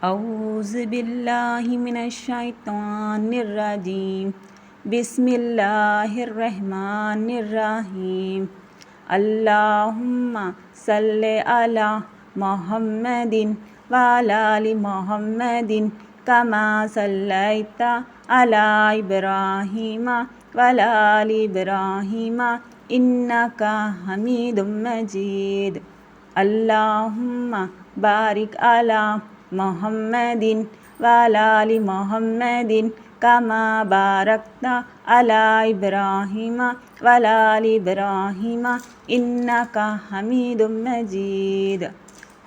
اعوذ باللہ من الشیطان الرجیم بسم اللہ الرحمن الرحیم اللہم صلی علی محمد وعلی آل محمد کما صلیت علی ابراہیم وعلی آل ابراہیم انک حمید مجید اللہم بارک علی محمد وعلی آل محمد کما بارکت علی ابراہیم وعلی آل ابراہیم انک حمید مجید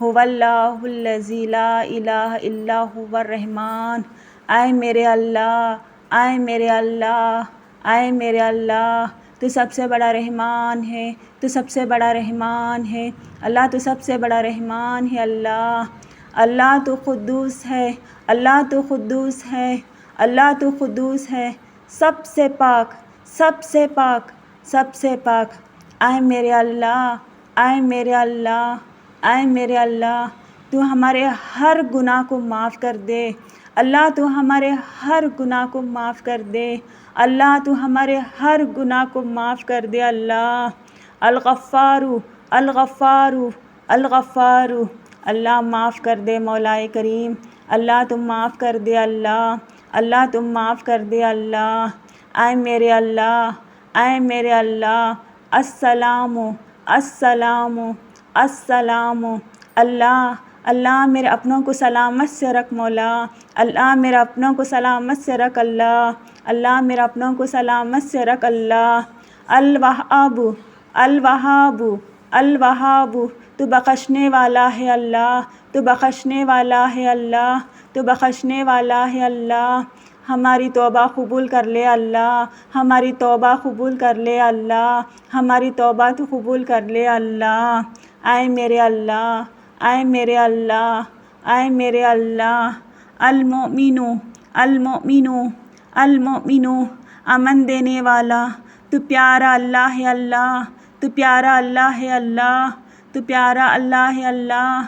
هو اللہ الذی لا الہ الا هو الرحمن۔ اے میرے اللہ، اے میرے اللہ، اے میرے اللہ، تو سب سے بڑا رحمان ہے، تو سب سے بڑا رحمان ہے اللہ، تو سب سے بڑا رحمان ہے اللہ۔ اللہ تو قدوس ہے، اللہ تو قدوس ہے، اللہ تو قدوس ہے، سب سے پاک، سب سے پاک، سب سے پاک۔ اے میرے اللہ، اے میرے اللہ، اے میرے اللہ، تو ہمارے ہر گناہ کو معاف کر دے اللہ، تو ہمارے ہر گناہ کو معاف کر دے اللہ، تو ہمارے ہر گناہ کو معاف کر دے اللہ۔ الغفار، الغفار، الغفار، اللہ معاف کر دے مولا کریم، اللہ تم معاف کر دے اللہ، اللہ تم معاف کر دے اللہ۔ اے میرے اللہ، اے میرے اللہ، السلام، السلام، السلام، اللہ، اللہ میرے اپنوں کو سلامت سے رکھ مولا، اللہ میرے اپنوں کو سلامت سے رکھ اللہ، اللہ میرے اپنوں کو سلامت سے رکھ اللہ۔ الوہاب، الوہاب، الوہاب، تو بخشنے والا ہے اللہ، تو بخشنے والا ہے اللہ، تو بخشنے والا ہے اللہ۔ ہماری توبہ قبول کر لے اللہ، ہماری توبہ قبول کر لے اللہ، ہماری توبہ تو قبول کر لے اللہ۔ اے میرے اللہ، اے میرے اللہ، اے میرے اللہ، المؤمن، المؤمن، المؤمن، امن دینے والا، تو پیارا اللہ ہے اللہ، تو پیارا اللہ ہے اللہ، تو پیارا اللہ ہے اللہ۔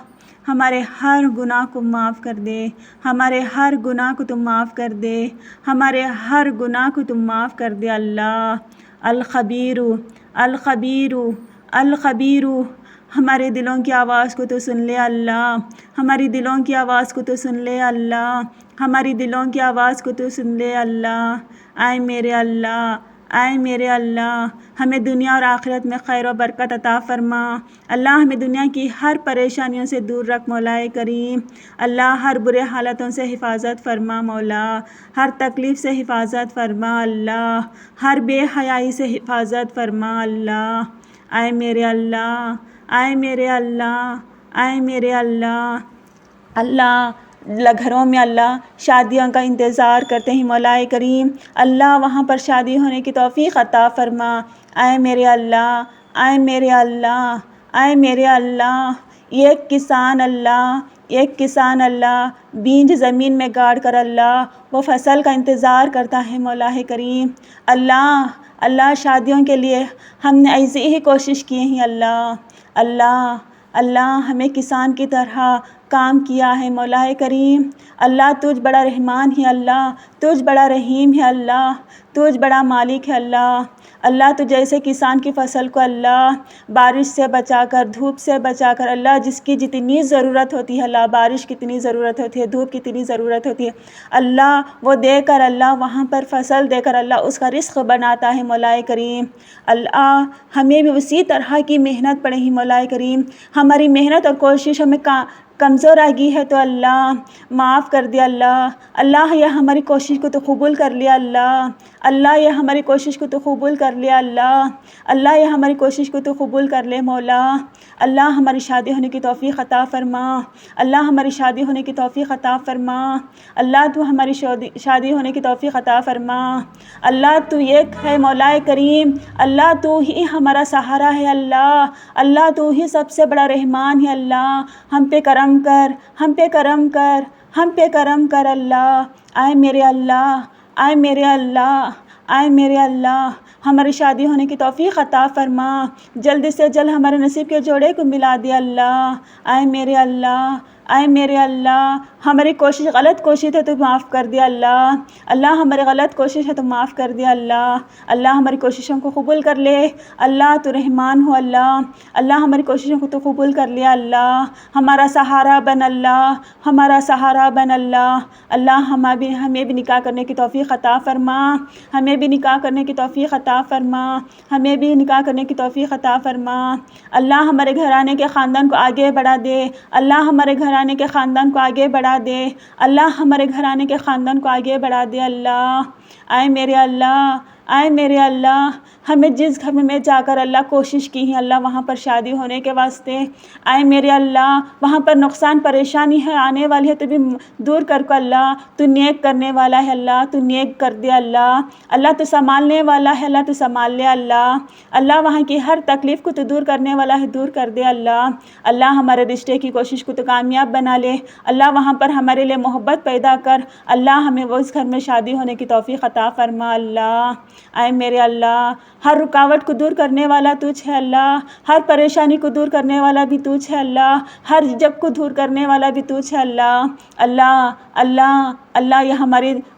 ہمارے ہر گناہ کو معاف کر دے، ہمارے ہر گناہ کو تم معاف کر دے، ہمارے ہر گناہ کو تم معاف کر دے اللہ۔ الخبیر، الخبیر، الخبیر، ہمارے دلوں کی آواز کو تو سن لے اللہ، ہماری دلوں کی آواز کو تو سن لے اللہ، ہماری دلوں کی آواز کو تو سن لے اللہ۔ اے میرے اللہ، اے میرے اللہ، ہمیں دنیا اور آخرت میں خیر و برکت عطا فرما اللہ، ہمیں دنیا کی ہر پریشانیوں سے دور رکھ مولا کریم، اللہ ہر برے حالتوں سے حفاظت فرما مولا، ہر تکلیف سے حفاظت فرما اللہ، ہر بے حیائی سے حفاظت فرما اللہ۔ اے میرے اللہ، اے میرے اللہ، اے میرے اللہ، اللہ گھروں میں اللہ شادیوں کا انتظار کرتے ہیں مولا کریم، اللہ وہاں پر شادی ہونے کی توفیق عطا فرما۔ اے میرے اللہ، اے میرے اللہ، اے میرے اللہ، ایک کسان اللہ، ایک کسان اللہ بیج زمین میں گاڑ کر اللہ وہ فصل کا انتظار کرتا ہے مولا کریم، اللہ، اللہ شادیوں کے لیے ہم نے ایسی ہی کوشش کی ہیں اللہ، اللہ، اللہ ہمیں کسان کی طرح کام کیا ہے مولا کریم، اللہ تجھ بڑا رحمان ہے اللہ، تجھ بڑا رحیم ہے اللہ، تجھ بڑا مالک ہے اللہ، اللہ تو جیسے کسان کی فصل کو اللہ بارش سے بچا کر، دھوپ سے بچا کر اللہ جس کی جتنی ضرورت ہوتی ہے اللہ، بارش کتنی ضرورت ہوتی ہے، دھوپ کتنی ضرورت ہوتی ہے اللہ وہ دے کر اللہ وہاں پر فصل دے کر اللہ اس کا رزق بناتا ہے مولا کریم، اللہ ہمیں بھی اسی طرح کی محنت پڑے ہی مولا کریم، ہماری محنت اور کوشش ہمیں کمزور آ گئی ہے تو اللہ معاف کر دیا اللہ، اللہ یہ ہماری کوشش کو تو قبول کر لیا اللہ، اللہ یہ ہماری کوشش کو تو قبول کر لیا اللہ، اللہ یہ ہماری کوشش کو تو قبول کر لے مولا، اللہ ہماری شادی ہونے کی توفیق عطا فرما، اللہ ہماری شادی ہونے کی توفیق عطا فرما، اللہ تو ہماری شادی ہونے کی توفیق عطا فرما، اللہ تو ایک ہے مولا کریم، اللہ تو ہی ہمارا سہارا ہے اللہ، اللہ تو ہی سب سے بڑا رحمان ہے اللہ، ہم پہ کرم کر، ہم پہ کرم کر، ہم پہ کرم کر اللہ۔ اے میرے اللہ، اے میرے اللہ، اے میرے اللہ، ہماری شادی ہونے کی توفیق عطا فرما، جلد سے جلد ہمارے نصیب کے جوڑے کو ملا دے اللہ۔ اے میرے اللہ، اے میرے اللہ ہماری کوشش غلط کوشش ہے تو معاف کر دے اللہ، اللہ ہماری غلط کوشش ہے تو معاف کر دے اللہ، اللہ ہماری کوششوں کو قبول کر لے اللہ، تو رحمان ہو اللہ، اللہ ہماری کوششوں کو تو قبول کر لیا اللہ، ہمارا سہارا بن اللہ، ہمارا سہارا بن اللہ، اللہ ہمیں بھی نکاح کرنے کی توفیق عطا فرما، ہمیں بھی نکاح کرنے کی توفیق عطا فرما، ہمیں بھی نکاح کرنے کی توفیق عطا فرما، اللہ ہمارے گھرانے کے خاندان کو آگے بڑھا دے، اللہ ہمارے گھرانے کے خاندان کو آگے بڑھا دے، اللہ ہمارے گھرانے کے خاندان کو آگے بڑھا دے اللہ، اے میرے اللہ، اے میرے اللہ ہمیں جس گھر میں جا کر اللہ کوشش کی ہے اللہ وہاں پر شادی ہونے کے واسطے، اے میرے اللہ وہاں پر نقصان پریشانی ہے آنے والی ہے تو بھی دور کر کو اللہ، تو نیک کرنے والا ہے اللہ، تو نیک کر دے اللہ، اللہ تو سنبھالنے والا ہے اللہ، تو سنبھال لے اللہ، اللہ وہاں کی ہر تکلیف کو تو دور کرنے والا ہے، دور کر دے اللہ، اللہ ہمارے رشتے کی کوشش کو تو کامیاب بنا لے اللہ، وہاں پر ہمارے لیے محبت پیدا کر اللہ، ہمیں وہ اس گھر میں شادی ہونے کی توفیق عطا فرما اللہ، اے میرے اللہ ہر رکاوٹ کو دور کرنے والا تجھ ہے اللہ، ہر پریشانی کو دور کرنے والا بھی تجھ ہے اللہ، ہر جھجک کو دور کرنے والا بھی تجھ ہے اللہ، اللہ اللہ اللہ یہ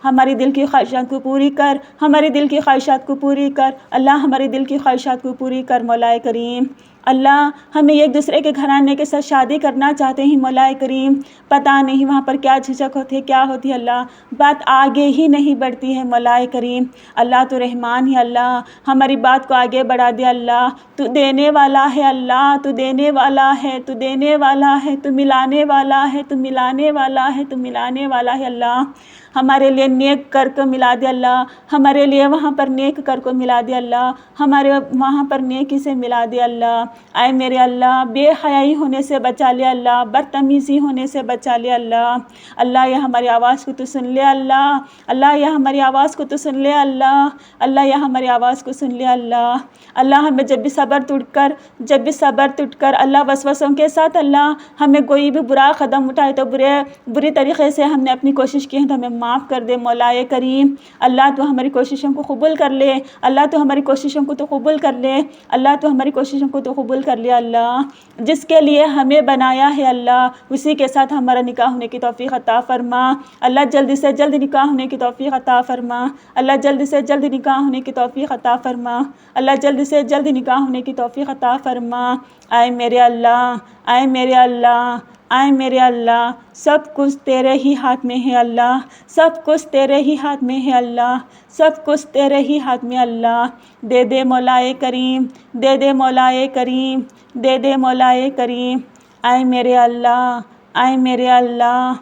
ہماری دل کی خواہشات کو پوری کر، ہمارے دل کی خواہشات کو پوری کر اللہ، ہمارے دل کی خواہشات کو پوری کر مولا کریم، اللہ ہمیں ایک دوسرے کے گھرانے کے ساتھ شادی کرنا چاہتے ہیں مولا کریم، پتہ نہیں وہاں پر کیا جھجک ہوتی ہے کیا ہوتی ہے اللہ، بات آگے ہی نہیں بڑھتی ہے مولا کریم، اللہ تو رحمان ہے اللہ، ہماری بات کو آگے بڑھا دے اللہ، تو دینے والا ہے اللہ، تو دینے والا ہے، تو دینے والا ہے، تو ملانے والا ہے، تو ملانے والا ہے، تو ملانے والا ہے اللہ، ہمارے لیے نیک کر کو ملا دے اللہ، ہمارے لیے وہاں پر نیک کر کو ملا دے اللہ، ہمارے وہاں پر نیکی سے ملا دے اللہ، اے میرے اللہ بے حیائی ہونے سے بچا لے اللہ، بدتمیزی ہونے سے بچا لے اللہ، اللہ یہ ہماری آواز کو تو سن لے اللہ، اللہ یہ ہماری آواز کو تو سن لے اللہ، اللہ یہ ہماری آواز کو سن لے اللہ، اللہ ہمیں جب بھی صبر ٹوٹ کر اللہ وسوسوں کے ساتھ اللہ ہمیں کوئی بھی برا قدم اٹھائے تو بری طریقے سے ہم نے اپنی کوشش کی ہے تو ہمیں معاف کر دے مولا کریم، اللہ تو ہماری کوششوں کو قبول کر لے، اللہ تو ہماری کوششوں کو تو قبول کر لے، اللہ تو ہماری کوششوں کو تو قبول کر لے اللہ، جس کے لیے ہمیں بنایا ہے اللہ اسی کے ساتھ ہمارا نکاح ہونے کی توفیق عطا فرما، اللہ جلدی سے جلد نکاح ہونے کی توفیق عطا فرما، اللہ جلدی سے جلد نکاح ہونے کی توفیق عطا فرما، اللہ جلدی سے جلد نکاح ہونے کی توفیق عطا فرما، اے میرے اللہ، اے میرے اللہ، اے میرے اللہ سب کچھ تیرے ہی ہاتھ میں ہے اللہ، سب کچھ تیرے ہی ہاتھ میں ہے اللہ، سب کچھ تیرے ہی ہاتھ میں اللہ، دے دے مولا کریم، دے دے مولا کریم، دے دے مولا کریم، اے میرے اللہ، اے میرے اللہ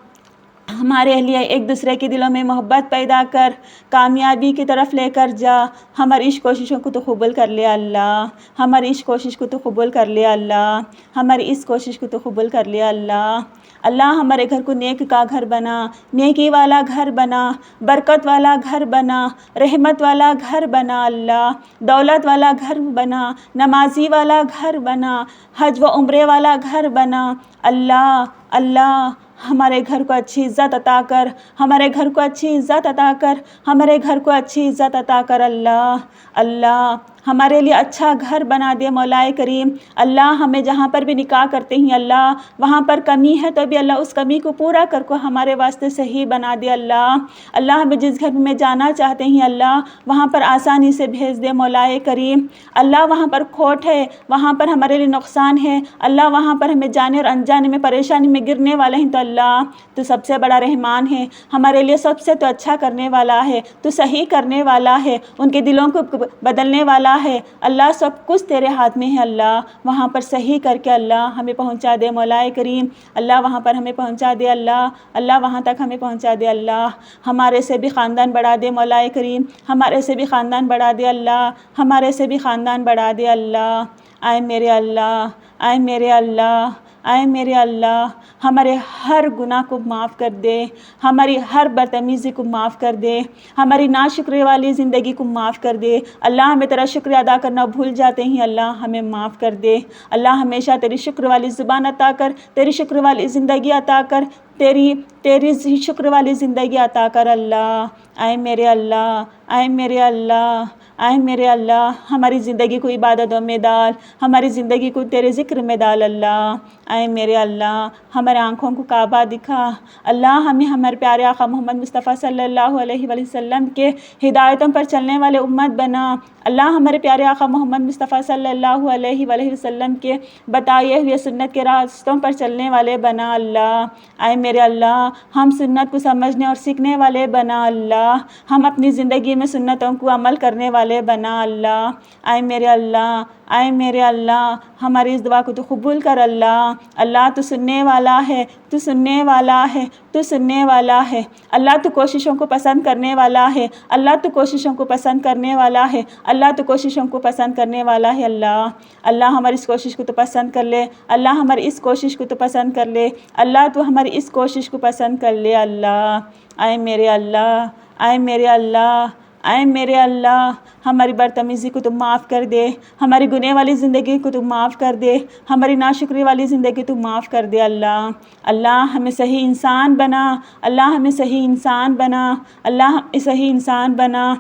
ہمارے لیے ایک دوسرے کے دلوں میں محبت پیدا کر، کامیابی کی طرف لے کر جا، ہماری اس کوششوں کو تو قبول کر لے اللہ، ہماری اس کوشش کو تو قبول کر لے اللہ، ہماری اس کوشش کو تو قبول کر لے اللہ، اللہ ہمارے گھر کو نیک کا گھر بنا، نیکی والا گھر بنا، برکت والا گھر بنا، رحمت والا گھر بنا اللہ، دولت والا گھر بنا، نمازی والا گھر بنا، حج و عمرے والا گھر بنا اللہ، اللہ ہمارے گھر کو اچھی عزت عطا کر، ہمارے گھر کو اچھی عزت عطا کر، ہمارے گھر کو اچھی عزت عطا کر اللہ، اللہ ہمارے لیے اچھا گھر بنا دے مولا کریم، اللہ ہمیں جہاں پر بھی نکاح کرتے ہیں اللہ وہاں پر کمی ہے تو بھی اللہ اس کمی کو پورا کر کو ہمارے واسطے صحیح بنا دے اللہ، اللہ ہمیں جس گھر میں جانا چاہتے ہیں اللہ وہاں پر آسانی سے بھیج دے مولا کریم، اللہ وہاں پر کھوٹ ہے، وہاں پر ہمارے لیے نقصان ہے اللہ، وہاں پر ہمیں جانے اور انجانے میں پریشانی میں گرنے والے ہیں تو اللہ تو سب سے بڑا رحمان ہے، ہمارے لیے سب سے تو اچھا کرنے والا ہے، تو صحیح کرنے والا ہے، ان کے دلوں کو بدلنے والا ہے اللہ، سب کچھ تیرے ہاتھ میں ہے اللہ، وہاں پر صحیح کر کے اللہ ہمیں پہنچا دے مولا کریم، اللہ وہاں پر ہمیں پہنچا دے اللہ، اللہ وہاں تک ہمیں پہنچا دے اللہ، ہمارے سے بھی خاندان بڑھا دے مولا کریم، ہمارے سے بھی خاندان بڑھا دے اللہ، ہمارے سے بھی خاندان بڑھا دے اللہ، اے میرے اللہ، اے میرے اللہ، اے میرے اللہ ہمارے ہر گناہ کو معاف کر دے، ہماری ہر بدتمیزی کو معاف کر دے، ہماری ناشکری والی زندگی کو معاف کر دے اللہ، ہمیں تیرا شکر ادا کرنا بھول جاتے ہیں اللہ ہمیں معاف کر دے اللہ، ہمیشہ تیری شکر والی زبان عطا کر، تیری شکر والی زندگی عطا کر، تیری شکر والی زندگی عطا کر اللہ، اے میرے اللہ، اے میرے اللہ، اے میرے اللہ ہماری زندگی کو عبادتوں میں ڈال، ہماری زندگی کو تیرے ذکر میں ڈال اللہ۔ اے میرے اللہ ہمارے آنکھوں کو کعبہ دکھا اللہ، ہمیں ہمارے پیارے آقا محمد مصطفیٰ صلی اللہ علیہ وآلہ وسلم کے ہدایتوں پر چلنے والے امت بنا اللہ۔ ہمارے پیارے آقا محمد مصطفیٰ صلی اللہ علیہ وآلہ وسلم کے بتائے ہوئے سنت کے راستوں پر چلنے والے بنا اللہ۔ اے میرے اللہ ہم سنت کو سمجھنے اور سیکھنے والے بنا اللہ، ہم اپنی زندگی میں سنتوں کو عمل کرنے والے بنا اللہ۔ اے میرے اللہ، اے میرے اللہ ہماری اس دعا کو تو قبول کر اللہ۔ اللہ تو سننے والا ہے، تو سننے والا ہے، تو سننے والا ہے اللہ۔ تو کوششوں کو پسند کرنے والا ہے اللہ، تو کوششوں کو پسند کرنے والا ہے اللہ، تو کوششوں کو پسند کرنے والا ہے اللہ۔ اللہ ہماری اس کوشش کو تو پسند کر لے اللہ، ہماری اس کوشش کو تو پسند کر لے اللہ، تو ہماری اس کوشش کو پسند کر لے اللہ۔ اے میرے اللہ، اے میرے اللہ، اے میرے اللہ ہماری بدتمیزی کو تو معاف کر دے، ہماری گناہ والی زندگی کو تو معاف کر دے، ہماری ناشکری والی زندگی تو معاف کر دے اللہ۔ اللہ ہمیں صحیح انسان بنا اللہ، ہمیں صحیح انسان بنا اللہ، ہمیں صحیح انسان بنا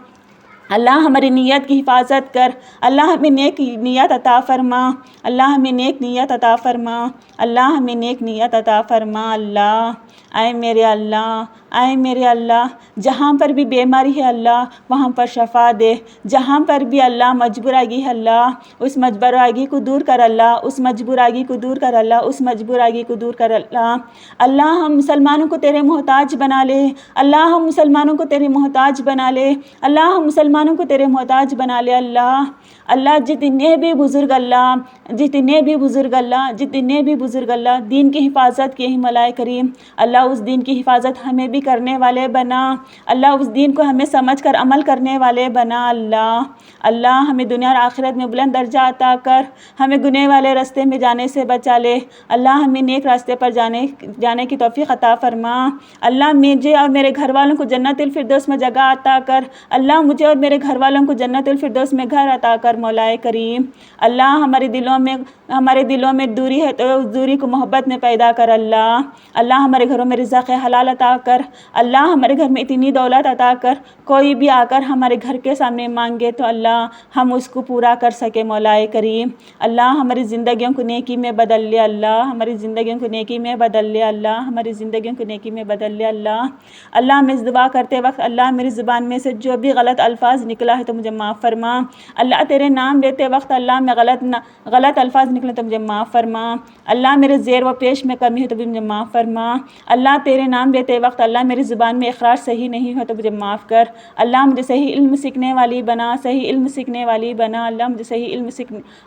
اللہ۔ ہماری نیت کی حفاظت کر اللہ، ہمیں نیک نیت عطا فرما اللہ، ہمیں نیک نیت عطا فرما اللہ، ہمیں نیک نیت عطا فرما اللہ۔ اے میرے اللہ، اے میرے اللہ جہاں پر بھی بیماری ہے اللہ وہاں پر شفا دے، جہاں پر بھی اللہ مجبورگی ہے اللہ اس مجبورگی کو دور کر اللہ، اس مجبورگی کو دور کر اللہ، اس مجبورگی کو دور کر اللہ۔ اللہ ہم مسلمانوں کو تیرے محتاج بنا لے اللہ، ہم مسلمانوں کو تیرے محتاج بنا لے اللہ، ہم مسلمانوں کو تیرے محتاج بنا لے اللہ۔ اللہ جتنے بھی بزرگ اللہ، جتنے بھی بزرگ اللہ، جتنے بھی بزرگ اللہ دین کی حفاظت کے ہی مولا کریم اللہ، اس دین کی حفاظت ہمیں بھی کرنے والے بنا اللہ، اس دین کو ہمیں سمجھ کر عمل کرنے والے بنا اللہ۔ اللہ ہمیں دنیا اور آخرت میں بلند درجہ عطا کر، ہمیں گناہ والے راستے میں جانے سے بچا لے اللہ، ہمیں نیک راستے پر جانے کی توفیق عطا فرما اللہ۔ مجھے اور میرے گھر والوں کو جنت الفردوس میں جگہ عطا کر اللہ، مجھے اور میرے گھر والوں کو جنت الفردوس میں گھر عطا کر مولا کریم اللہ۔ ہمارے دلوں میں دوری ہے تو اس دوری کو محبت میں پیدا کر اللہ۔ اللہ ہمارے گھروں میں رزق حلال عطا کر اللہ، ہمارے گھر میں اتنی دولت عطا کر کوئی بھی آ کر ہمارے گھر کے سامنے مانگے تو اللہ ہم اس کو پورا کر سکے مولا کریم اللہ۔ ہماری زندگیوں کو نیکی میں بدل لے اللہ، ہماری زندگیوں کو نیکی میں بدل لے اللہ، ہماری زندگیوں کو نیکی میں بدل لے اللہ۔ اللہ میں اس دعا کرتے وقت اللہ میری زبان میں سے جو بھی غلط الفاظ نکلا ہے تو مجھے معاف فرما اللہ۔ تیرے نام لیتے وقت اللہ میں غلط الفاظ نکلے تو مجھے معاف فرما اللہ۔ میرے زیر و پیش میں کمی ہے تو بھی مجھے معاف فرما اللہ۔ تیرے نام لیتے وقت اللہ میری زبان میں اخراج صحیح نہیں ہو تو مجھے معاف کر اللہ۔ مجھے صحیح علم سیکھنے والی بنا، صحیح علم سیکھنے والی بنا اللہ، مجھے صحیح علم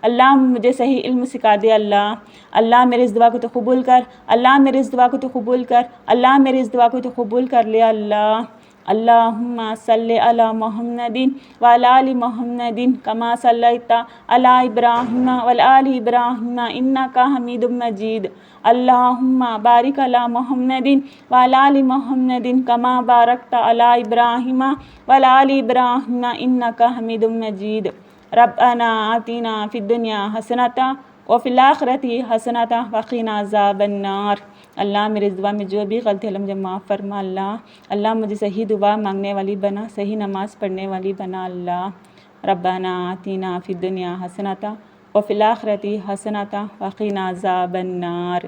اللہ مجھے صحیح علم سکھا دے اللہ۔ اللہ میری اس دعا کو تو قبول کر اللہ، میری اس دعا کو تو قبول کر اللہ، میری اس دعا کو تو قبول کر لے اللہ۔ اللہم صلی علی محمد وعلی آل محمد کما صلیت علی ابراہیم وعلی آل ابراہیم انک حمید مجید۔ اللہم بارک علی محمد وعلی آل محمد کما بارکت علی ابراہیم وعلی آل ابراہیم انک حمید مجید۔ ربنا آتنا فی الدنیا حسنۃ وفی الآخرۃ حسنۃ وقنا عذاب النار۔ اللہ میرے اس دعا میں جو بھی غلطی ہے مجھے معاف فرما اللہ۔ اللہ مجھے صحیح دعا مانگنے والی بنا، صحیح نماز پڑھنے والی بنا اللہ۔ ربنا آتنا فی الدنیا حسنۃ وفی الآخرۃ حسنۃ وقنا عذاب النار۔